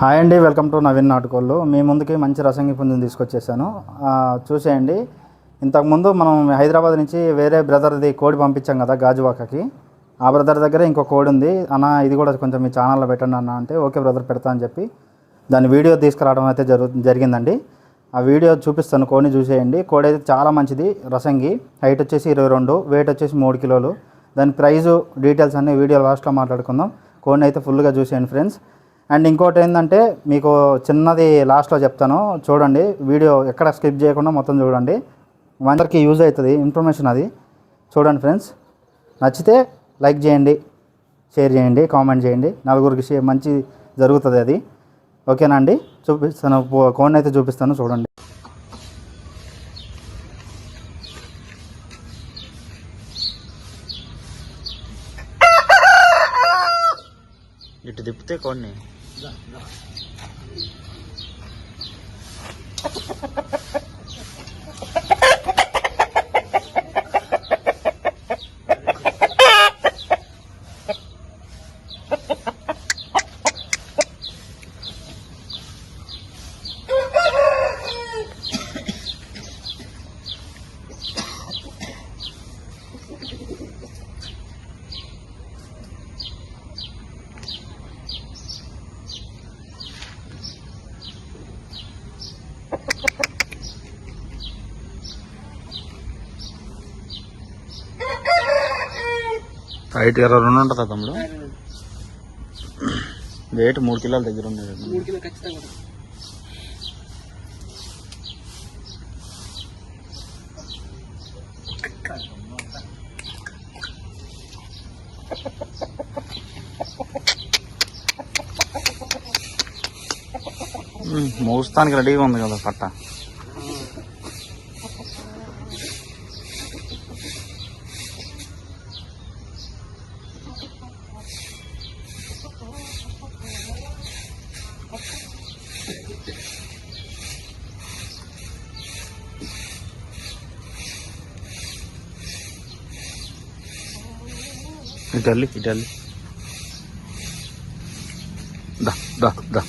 Hi అండి, welcome to Naveen నాటుకోళ్ళు. మీ ముందుకి మంచి రసంగి పుంజుని తీసుకొచ్చేసాను. చూసేయండి. ఇంతకుముందు మనం హైదరాబాద్ నుంచి వేరే బ్రదర్ది కోడి పంపించాం కదా గాజువాకకి. ఆ బ్రదర్ దగ్గర ఇంకో కోడి ఉంది అన్న, ఇది కూడా కొంచెం మీ ఛానల్లో పెట్టండి అన్న అంటే ఓకే బ్రదర్ పెడతా అని చెప్పి దాని వీడియో తీసుకురావడం అయితే జరిగిందండి. ఆ వీడియో చూపిస్తాను, కోడిని చూసేయండి. కోడి అయితే చాలా మంచిది, రసంగి. హైట్ వచ్చేసి 22, వెయిట్ వచ్చేసి 3 కిలోలు. దాని ప్రైజు డీటెయిల్స్ అన్నీ వీడియో లాస్ట్లో మాట్లాడుకుందాం. కోడిని అయితే ఫుల్గా చూసేయండి ఫ్రెండ్స్. అండ్ ఇంకోటి ఏంటంటే మీకు చిన్నది లాస్ట్లో చెప్తాను, చూడండి. వీడియో ఎక్కడ స్కిప్ చేయకుండా మొత్తం చూడండి, అందరికీ యూజ్ అవుతుంది ఇన్ఫర్మేషన్. అది చూడండి ఫ్రెండ్స్. నచ్చితే లైక్ చేయండి, షేర్ చేయండి, కామెంట్ చేయండి. నలుగురికి మంచి జరుగుతుంది అది. ఓకేనా అండి? చూపిస్తాను, కోడిని అయితే చూపిస్తాను, చూడండి. ఇటు తిప్పితే కోడిని హైట్ 22 ఉంటుందా తమ్ముడు? వెయిట్ 3 కిలోల దగ్గర ఉండేది. 3 కిలో ఖచ్చితంగా. మోస్తానికి రెడీగా ఉంది కదా పట్ట. ఇటల్లి దా దా దా.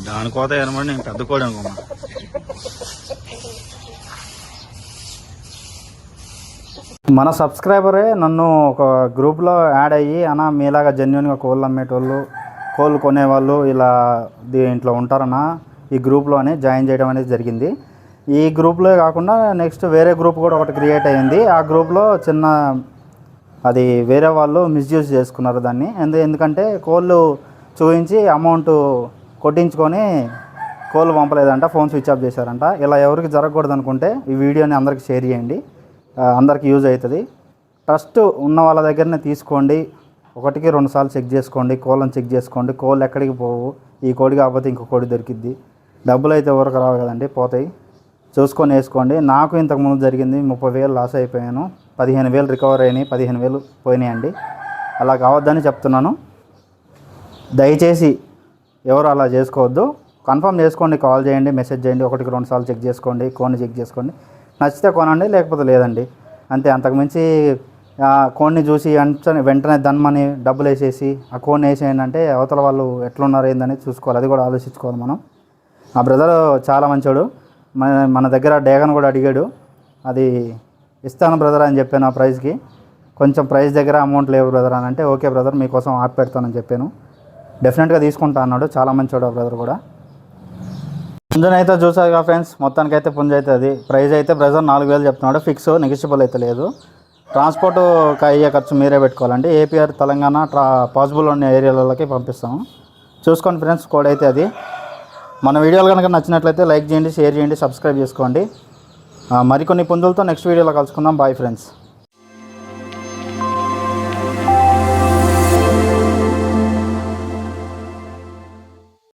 దాని కోత ఏమన్నా నేను పెద్ద కోడి అనుకున్నా. మన సబ్స్క్రైబరే నన్ను ఒక గ్రూప్లో యాడ్ అయ్యి, అన్న మీలాగా జెన్యున్గా కోళ్ళు అమ్మేటోళ్ళు, కోళ్ళు కొనేవాళ్ళు ఇలా దీంట్లో ఉంటారన్న ఈ గ్రూప్లో అని జాయిన్ చేయడం అనేది జరిగింది. ఈ గ్రూప్లో కాకుండా నెక్స్ట్ వేరే గ్రూప్ కూడా ఒకటి క్రియేట్ అయ్యింది. ఆ గ్రూప్లో చిన్న అది వేరే వాళ్ళు మిస్యూజ్ చేసుకున్నారు దాన్ని. ఎందుకంటే కోళ్ళు చూపించి అమౌంట్ కొట్టించుకొని కోళ్ళు పంపలేదంట, ఫోన్ స్విచ్ ఆఫ్ చేశారంట. ఇలా ఎవరికి జరగకూడదు అనుకుంటే ఈ వీడియోని అందరికీ షేర్ చేయండి, అందరికీ యూజ్ అవుతుంది. ట్రస్ట్ ఉన్న వాళ్ళ దగ్గరనే తీసుకోండి. 1కి 2 సార్లు చెక్ చేసుకోండి, కోళ్ళని చెక్ చేసుకోండి. కోళ్ళు ఎక్కడికి పోవు, ఈ కోడి కాకపోతే ఇంకో కోడి దొరికిద్ది. డబ్బులు అయితే ఎవరికి రావు కదండి, పోతాయి. చూసుకొని వేసుకోండి. నాకు ఇంతకుముందు జరిగింది, 30,000 లాస్ అయిపోయాను, 15,000 రికవర్ అయినాయి, 15,000 పోయినాయండి. అలా కావద్దని చెప్తున్నాను. దయచేసి ఎవరు అలా చేసుకోవద్దు. కన్ఫర్మ్ చేసుకోండి, కాల్ చేయండి, మెసేజ్ చేయండి. 1కి 2 సార్లు చెక్ చేసుకోండి, కోడిని చెక్ చేసుకోండి. నచ్చితే కొనండి, లేకపోతే లేదండి, అంతే. అంతకుమించి కోడిని చూసి వెంటనే దన్మని డబ్బులు వేసేసి ఆ కోడిని వేసేయండి అంటే అవతల వాళ్ళు ఎట్లున్నారు ఏందని చూసుకోవాలి, అది కూడా ఆలోచించుకోవాలి మనం. ఆ బ్రదర్ చాలా మంచోడు. మన దగ్గర డేగన్ కూడా అడిగాడు, అది ఇస్తాను బ్రదర్ అని చెప్పాను. ఆ ప్రైస్కి కొంచెం ప్రైస్ దగ్గర అమౌంట్ లేవు బ్రదర్ అని అంటే ఓకే బ్రదర్ మీకోసం ఆపి పెడతానని చెప్పాను. డెఫినెట్గా తీసుకుంటా అన్నాడు. చాలా మంచోడు ఆ బ్రదర్ కూడా. పుంజనైతే చూసారుగా ఫ్రెండ్స్, మొత్తానికైతే పుంజ అయితే అది ప్రైస్ అయితే బ్రదర్ 4,000 చెప్తున్నాడు. ఫిక్స్, నెగిషియబుల్ అయితే లేదు. ట్రాన్స్పోర్ట్ అయ్యే ఖర్చు మీరే పెట్టుకోవాలండి. ఏపీఆర్ తెలంగాణ పాసిబుల్ ఉన్న ఏరియాలకి పంపిస్తాము. చూసుకోండి ఫ్రెండ్స్, కోడ్ అయితే అది మన వీడియోలు కనుక నచ్చినట్లయితే లైక్ చేయండి, షేర్ చేయండి, సబ్స్క్రైబ్ చేసుకోండి. మరికొన్ని పుంజులతో నెక్స్ట్ వీడియోలో కలుసుకుందాం. Bye friends.